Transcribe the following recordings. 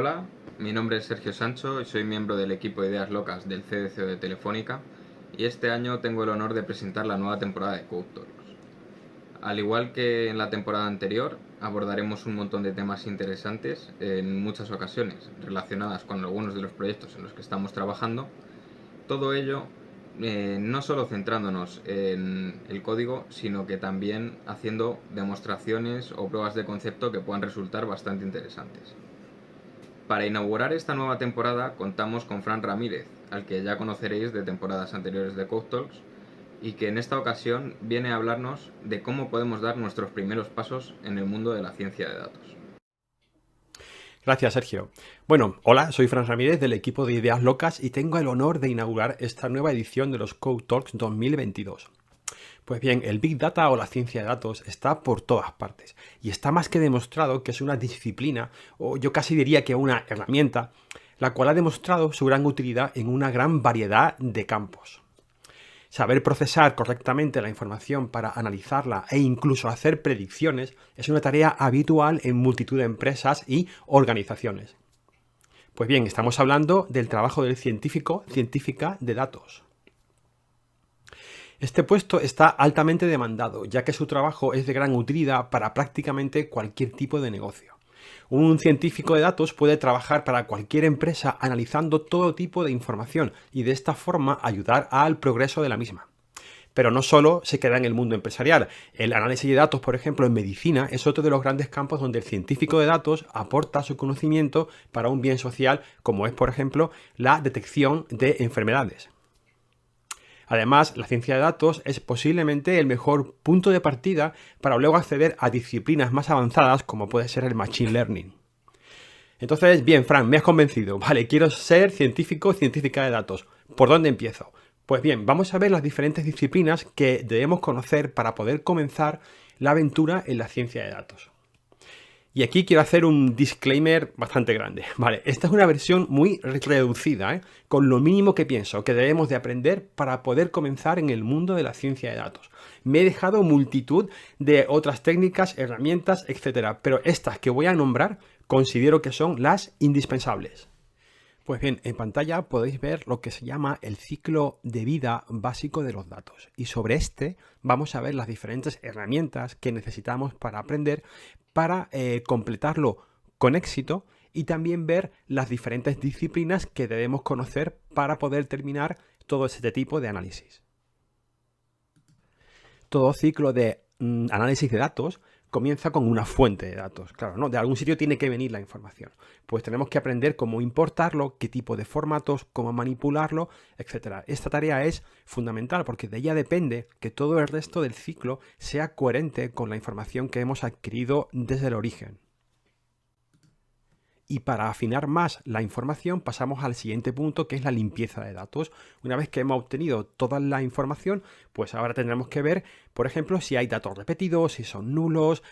Hola, mi nombre es Sergio Sancho y soy miembro del equipo de Ideas Locas del CDCO de Telefónica y este año tengo el honor de presentar la nueva temporada de Code Talks. Al igual que en la temporada anterior, abordaremos un montón de temas interesantes en muchas ocasiones relacionadas con algunos de los proyectos en los que estamos trabajando. Todo ello no solo centrándonos en el código, sino que también haciendo demostraciones o pruebas de concepto que puedan resultar bastante interesantes. Para inaugurar esta nueva temporada contamos con Fran Ramírez, al que ya conoceréis de temporadas anteriores de Code Talks, y que en esta ocasión viene a hablarnos de cómo podemos dar nuestros primeros pasos en el mundo de la ciencia de datos. Gracias, Sergio. Bueno, hola, soy Fran Ramírez del equipo de Ideas Locas y tengo el honor de inaugurar esta nueva edición de los Code Talks 2022. Pues bien, el Big Data o la ciencia de datos está por todas partes y está más que demostrado que es una disciplina, o yo casi diría que una herramienta, la cual ha demostrado su gran utilidad en una gran variedad de campos. Saber procesar correctamente la información para analizarla e incluso hacer predicciones es una tarea habitual en multitud de empresas y organizaciones. Pues bien, estamos hablando del trabajo del científica de datos. Este puesto está altamente demandado, ya que su trabajo es de gran utilidad para prácticamente cualquier tipo de negocio. Un científico de datos puede trabajar para cualquier empresa analizando todo tipo de información y de esta forma ayudar al progreso de la misma. Pero no solo se queda en el mundo empresarial. El análisis de datos, por ejemplo, en medicina es otro de los grandes campos donde el científico de datos aporta su conocimiento para un bien social, como es, por ejemplo, la detección de enfermedades. Además, la ciencia de datos es posiblemente el mejor punto de partida para luego acceder a disciplinas más avanzadas como puede ser el Machine Learning. Entonces, bien, Fran, me has convencido. Vale, quiero ser científico o científica de datos. ¿Por dónde empiezo? Pues bien, vamos a ver las diferentes disciplinas que debemos conocer para poder comenzar la aventura en la ciencia de datos. Y aquí quiero hacer un disclaimer bastante grande. Vale, esta es una versión muy reducida, con lo mínimo que pienso que debemos de aprender para poder comenzar en el mundo de la ciencia de datos. Me he dejado multitud de otras técnicas, herramientas, etcétera, pero estas que voy a nombrar considero que son las indispensables. Pues bien, en pantalla podéis ver lo que se llama el ciclo de vida básico de los datos. Y sobre este vamos a ver las diferentes herramientas que necesitamos para aprender, para completarlo con éxito y también ver las diferentes disciplinas que debemos conocer para poder terminar todo este tipo de análisis. Todo ciclo de análisis de datos comienza con una fuente de datos. Claro, ¿no? De algún sitio tiene que venir la información. Pues tenemos que aprender cómo importarlo, qué tipo de formatos, cómo manipularlo, etc. Esta tarea es fundamental porque de ella depende que todo el resto del ciclo sea coherente con la información que hemos adquirido desde el origen. Y para afinar más la información pasamos al siguiente punto, que es la limpieza de datos. Una vez que hemos obtenido toda la información, pues ahora tendremos que ver, por ejemplo, si hay datos repetidos, si son nulos,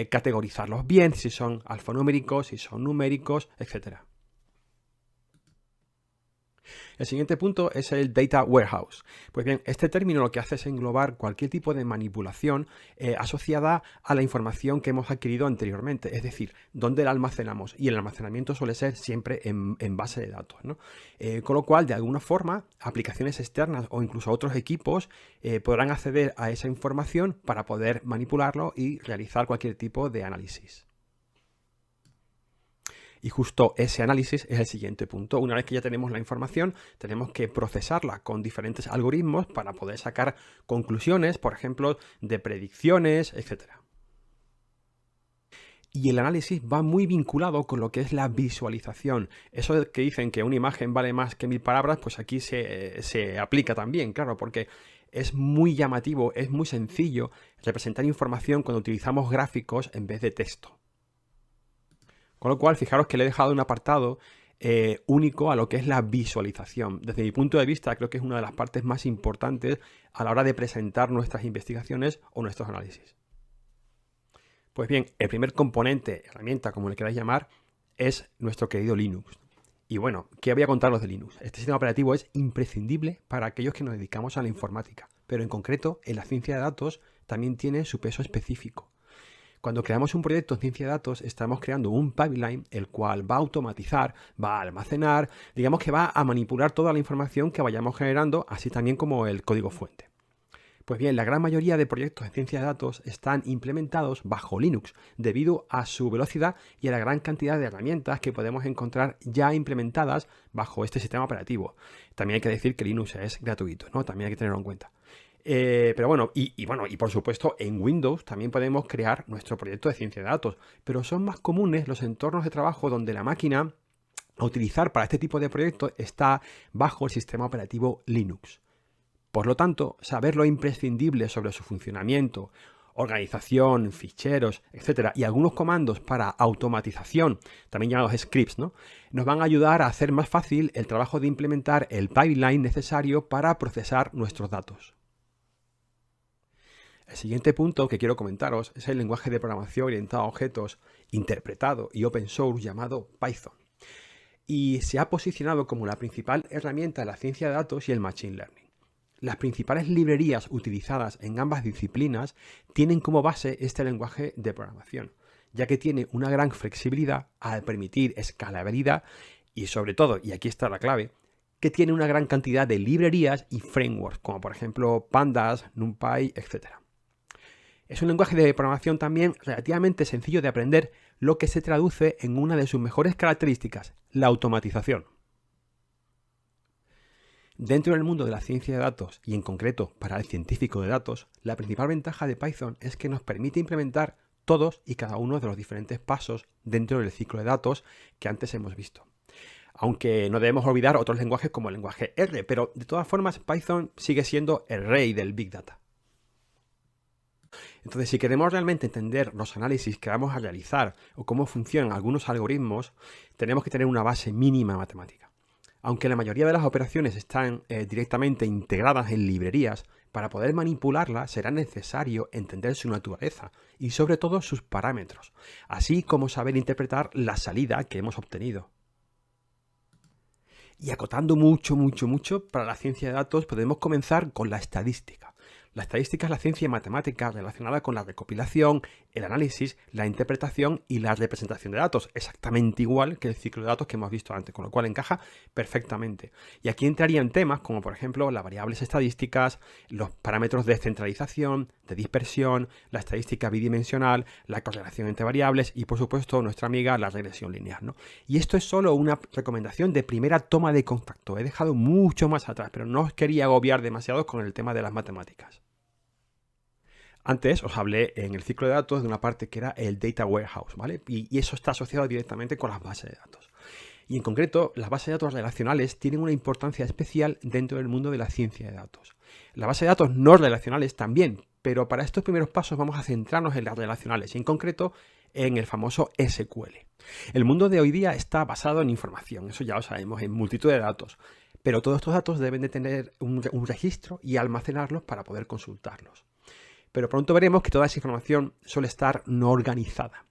categorizarlos bien, si son alfanuméricos, si son numéricos, etcétera. El siguiente punto es el Data Warehouse. Pues bien, este término lo que hace es englobar cualquier tipo de manipulación asociada a la información que hemos adquirido anteriormente, es decir, dónde la almacenamos. Y el almacenamiento suele ser siempre en base de datos, ¿no? Con lo cual, de alguna forma, aplicaciones externas o incluso otros equipos podrán acceder a esa información para poder manipularlo y realizar cualquier tipo de análisis. Y justo ese análisis es el siguiente punto. Una vez que ya tenemos la información, tenemos que procesarla con diferentes algoritmos para poder sacar conclusiones, por ejemplo, de predicciones, etc. Y el análisis va muy vinculado con lo que es la visualización. Eso de que dicen que una imagen vale más que 1000 palabras, pues aquí se aplica también, claro, porque es muy llamativo, es muy sencillo representar información cuando utilizamos gráficos en vez de texto. Con lo cual, fijaros que le he dejado un apartado único a lo que es la visualización. Desde mi punto de vista, creo que es una de las partes más importantes a la hora de presentar nuestras investigaciones o nuestros análisis. Pues bien, el primer componente, herramienta, como le queráis llamar, es nuestro querido Linux. Y bueno, ¿qué voy a contaros de Linux? Este sistema operativo es imprescindible para aquellos que nos dedicamos a la informática, pero en concreto, en la ciencia de datos también tiene su peso específico. Cuando creamos un proyecto en ciencia de datos, estamos creando un pipeline el cual va a automatizar, va a almacenar, digamos que va a manipular toda la información que vayamos generando, así también como el código fuente. Pues bien, la gran mayoría de proyectos en ciencia de datos están implementados bajo Linux, debido a su velocidad y a la gran cantidad de herramientas que podemos encontrar ya implementadas bajo este sistema operativo. También hay que decir que Linux es gratuito, ¿no? También hay que tenerlo en cuenta. Pero bueno, y por supuesto en Windows también podemos crear nuestro proyecto de ciencia de datos, pero son más comunes los entornos de trabajo donde la máquina a utilizar para este tipo de proyectos está bajo el sistema operativo Linux. Por lo tanto, saber lo imprescindible sobre su funcionamiento, organización, ficheros, etcétera, y algunos comandos para automatización, también llamados scripts, ¿no? Nos van a ayudar a hacer más fácil el trabajo de implementar el pipeline necesario para procesar nuestros datos. El siguiente punto que quiero comentaros es el lenguaje de programación orientado a objetos interpretado y open source llamado Python. Y se ha posicionado como la principal herramienta de la ciencia de datos y el machine learning. Las principales librerías utilizadas en ambas disciplinas tienen como base este lenguaje de programación, ya que tiene una gran flexibilidad al permitir escalabilidad y sobre todo, y aquí está la clave, que tiene una gran cantidad de librerías y frameworks, como por ejemplo Pandas, NumPy, etc. Es un lenguaje de programación también relativamente sencillo de aprender, lo que se traduce en una de sus mejores características, la automatización. Dentro del mundo de la ciencia de datos, y en concreto para el científico de datos, la principal ventaja de Python es que nos permite implementar todos y cada uno de los diferentes pasos dentro del ciclo de datos que antes hemos visto. Aunque no debemos olvidar otros lenguajes como el lenguaje R, pero de todas formas Python sigue siendo el rey del Big Data. Entonces, si queremos realmente entender los análisis que vamos a realizar o cómo funcionan algunos algoritmos, tenemos que tener una base mínima matemática. Aunque la mayoría de las operaciones están directamente integradas en librerías, para poder manipularlas será necesario entender su naturaleza y sobre todo sus parámetros, así como saber interpretar la salida que hemos obtenido. Y acotando mucho, para la ciencia de datos podemos comenzar con la estadística. La estadística es la ciencia matemática relacionada con la recopilación, el análisis, la interpretación y la representación de datos, exactamente igual que el ciclo de datos que hemos visto antes, con lo cual encaja perfectamente. Y aquí entrarían temas como por ejemplo las variables estadísticas, los parámetros de centralización, de dispersión, la estadística bidimensional, la correlación entre variables y por supuesto nuestra amiga la regresión lineal, ¿no? Y esto es solo una recomendación de primera toma de contacto. He dejado mucho más atrás, pero no os quería agobiar demasiado con el tema de las matemáticas. Antes os hablé en el ciclo de datos de una parte que era el Data Warehouse, ¿vale? Y eso está asociado directamente con las bases de datos. Y en concreto, las bases de datos relacionales tienen una importancia especial dentro del mundo de la ciencia de datos. Las bases de datos no relacionales también, pero para estos primeros pasos vamos a centrarnos en las relacionales y en concreto en el famoso SQL. El mundo de hoy día está basado en información, eso ya lo sabemos, en multitud de datos. Pero todos estos datos deben de tener un registro y almacenarlos para poder consultarlos. Pero pronto veremos que toda esa información suele estar no organizada.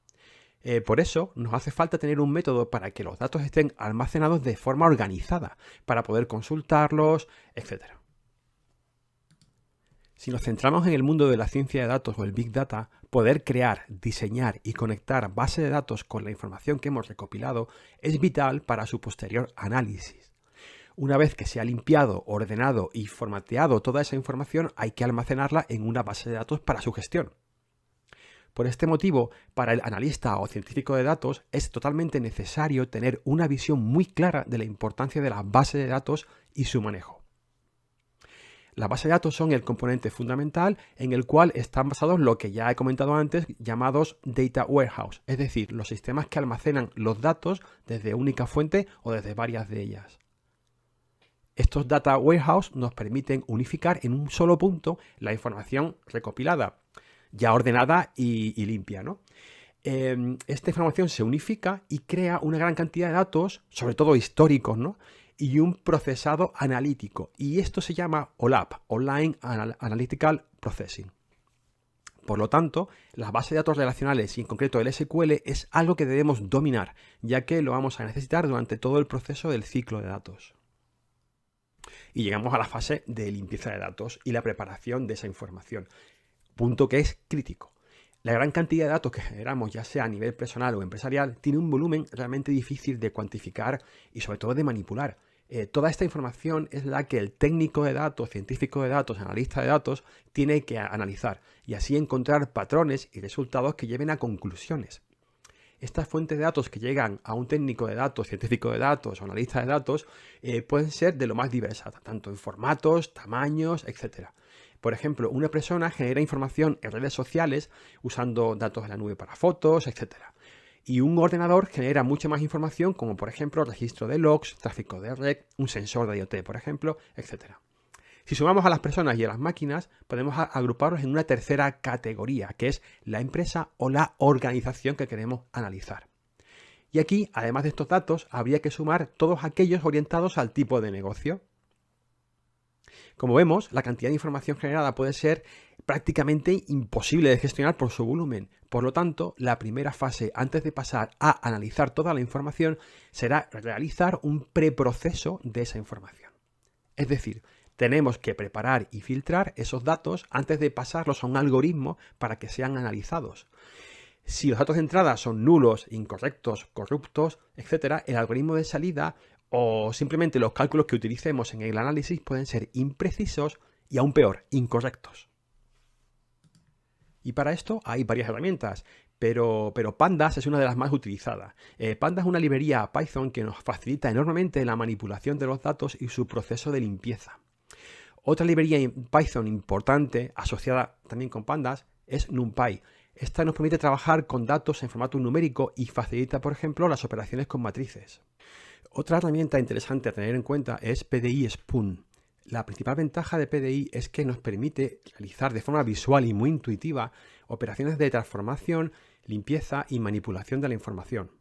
Por eso nos hace falta tener un método para que los datos estén almacenados de forma organizada, para poder consultarlos, etc. Si nos centramos en el mundo de la ciencia de datos o el Big Data, poder crear, diseñar y conectar bases de datos con la información que hemos recopilado es vital para su posterior análisis. Una vez que se ha limpiado, ordenado y formateado toda esa información, hay que almacenarla en una base de datos para su gestión. Por este motivo, para el analista o científico de datos es totalmente necesario tener una visión muy clara de la importancia de la base de datos y su manejo. Las bases de datos son el componente fundamental en el cual están basados lo que ya he comentado antes, llamados Data Warehouse, es decir, los sistemas que almacenan los datos desde única fuente o desde varias de ellas. Estos Data Warehouse nos permiten unificar en un solo punto la información recopilada, ya ordenada y limpia, ¿no? Esta información se unifica y crea una gran cantidad de datos, sobre todo históricos, ¿no? Y un procesado analítico. Y esto se llama OLAP, Online Analytical Processing. Por lo tanto, las bases de datos relacionales y en concreto el SQL es algo que debemos dominar, ya que lo vamos a necesitar durante todo el proceso del ciclo de datos. Y llegamos a la fase de limpieza de datos y la preparación de esa información, punto que es crítico. La gran cantidad de datos que generamos, ya sea a nivel personal o empresarial, tiene un volumen realmente difícil de cuantificar y sobre todo de manipular. Toda esta información es la que el técnico de datos, científico de datos, analista de datos, tiene que analizar y así encontrar patrones y resultados que lleven a conclusiones. Estas fuentes de datos que llegan a un técnico de datos, científico de datos o analista de datos pueden ser de lo más diversas, tanto en formatos, tamaños, etc. Por ejemplo, una persona genera información en redes sociales usando datos de la nube para fotos, etc. Y un ordenador genera mucha más información, como por ejemplo registro de logs, tráfico de red, un sensor de IoT, por ejemplo, etc. Si sumamos a las personas y a las máquinas, podemos agruparlos en una tercera categoría, que es la empresa o la organización que queremos analizar. Y aquí, además de estos datos, habría que sumar todos aquellos orientados al tipo de negocio. Como vemos, la cantidad de información generada puede ser prácticamente imposible de gestionar por su volumen. Por lo tanto, la primera fase antes de pasar a analizar toda la información será realizar un preproceso de esa información. Es decir, tenemos que preparar y filtrar esos datos antes de pasarlos a un algoritmo para que sean analizados. Si los datos de entrada son nulos, incorrectos, corruptos, etc., el algoritmo de salida o simplemente los cálculos que utilicemos en el análisis pueden ser imprecisos y aún peor, incorrectos. Y para esto hay varias herramientas, pero Pandas es una de las más utilizadas. Pandas es una librería Python que nos facilita enormemente la manipulación de los datos y su proceso de limpieza. Otra librería en Python importante, asociada también con Pandas, es NumPy. Esta nos permite trabajar con datos en formato numérico y facilita, por ejemplo, las operaciones con matrices. Otra herramienta interesante a tener en cuenta es PDI Spoon. La principal ventaja de PDI es que nos permite realizar de forma visual y muy intuitiva operaciones de transformación, limpieza y manipulación de la información.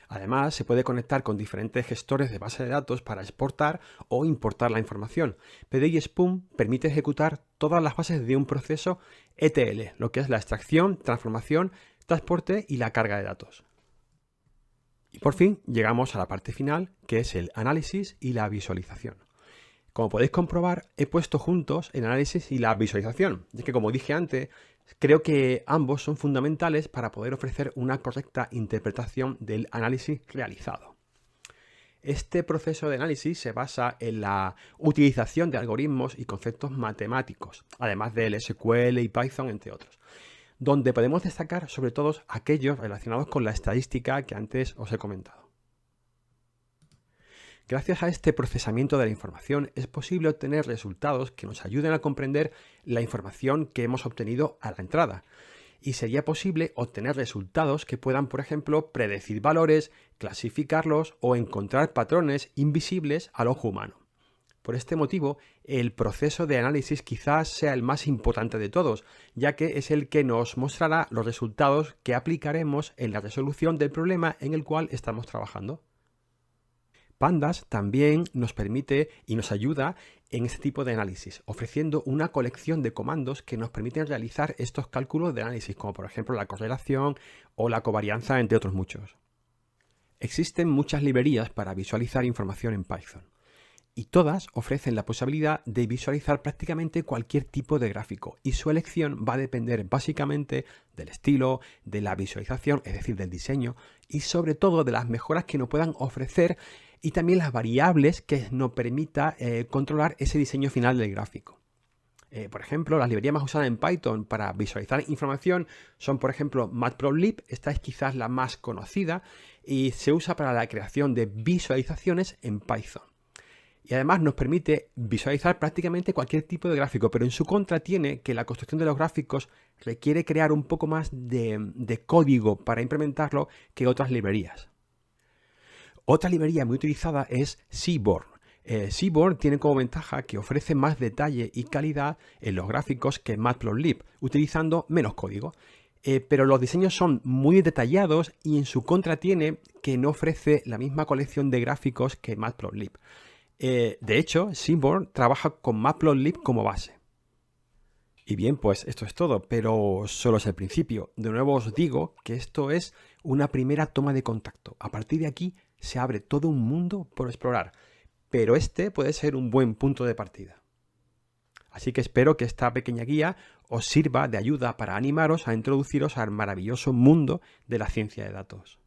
Además, se puede conectar con diferentes gestores de base de datos para exportar o importar la información. PDI Spoon permite ejecutar todas las fases de un proceso ETL, lo que es la extracción, transformación, transporte y la carga de datos. Y por fin llegamos a la parte final, que es el análisis y la visualización. Como podéis comprobar, he puesto juntos el análisis y la visualización, ya que como dije antes, creo que ambos son fundamentales para poder ofrecer una correcta interpretación del análisis realizado. Este proceso de análisis se basa en la utilización de algoritmos y conceptos matemáticos, además del SQL y Python, entre otros, donde podemos destacar sobre todo aquellos relacionados con la estadística que antes os he comentado. Gracias a este procesamiento de la información es posible obtener resultados que nos ayuden a comprender la información que hemos obtenido a la entrada. Y sería posible obtener resultados que puedan, por ejemplo, predecir valores, clasificarlos o encontrar patrones invisibles al ojo humano. Por este motivo, el proceso de análisis quizás sea el más importante de todos, ya que es el que nos mostrará los resultados que aplicaremos en la resolución del problema en el cual estamos trabajando. Pandas también nos permite y nos ayuda en este tipo de análisis, ofreciendo una colección de comandos que nos permiten realizar estos cálculos de análisis, como por ejemplo la correlación o la covarianza, entre otros muchos. Existen muchas librerías para visualizar información en Python, y todas ofrecen la posibilidad de visualizar prácticamente cualquier tipo de gráfico, y su elección va a depender básicamente del estilo, de la visualización, es decir, del diseño, y sobre todo de las mejoras que nos puedan ofrecer y también las variables que nos permita controlar ese diseño final del gráfico. Por ejemplo, las librerías más usadas en Python para visualizar información son, por ejemplo, Matplotlib. Esta es quizás la más conocida y se usa para la creación de visualizaciones en Python. Y además nos permite visualizar prácticamente cualquier tipo de gráfico, pero en su contra tiene que la construcción de los gráficos requiere crear un poco más de código para implementarlo que otras librerías. Otra librería muy utilizada es Seaborn. Seaborn tiene como ventaja que ofrece más detalle y calidad en los gráficos que Matplotlib, utilizando menos código. Pero los diseños son muy detallados y en su contra tiene que no ofrece la misma colección de gráficos que Matplotlib. De hecho, Seaborn trabaja con Matplotlib como base. Y bien, pues esto es todo, pero solo es el principio. De nuevo os digo que esto es una primera toma de contacto. A partir de aquí se abre todo un mundo por explorar, pero este puede ser un buen punto de partida. Así que espero que esta pequeña guía os sirva de ayuda para animaros a introduciros al maravilloso mundo de la ciencia de datos.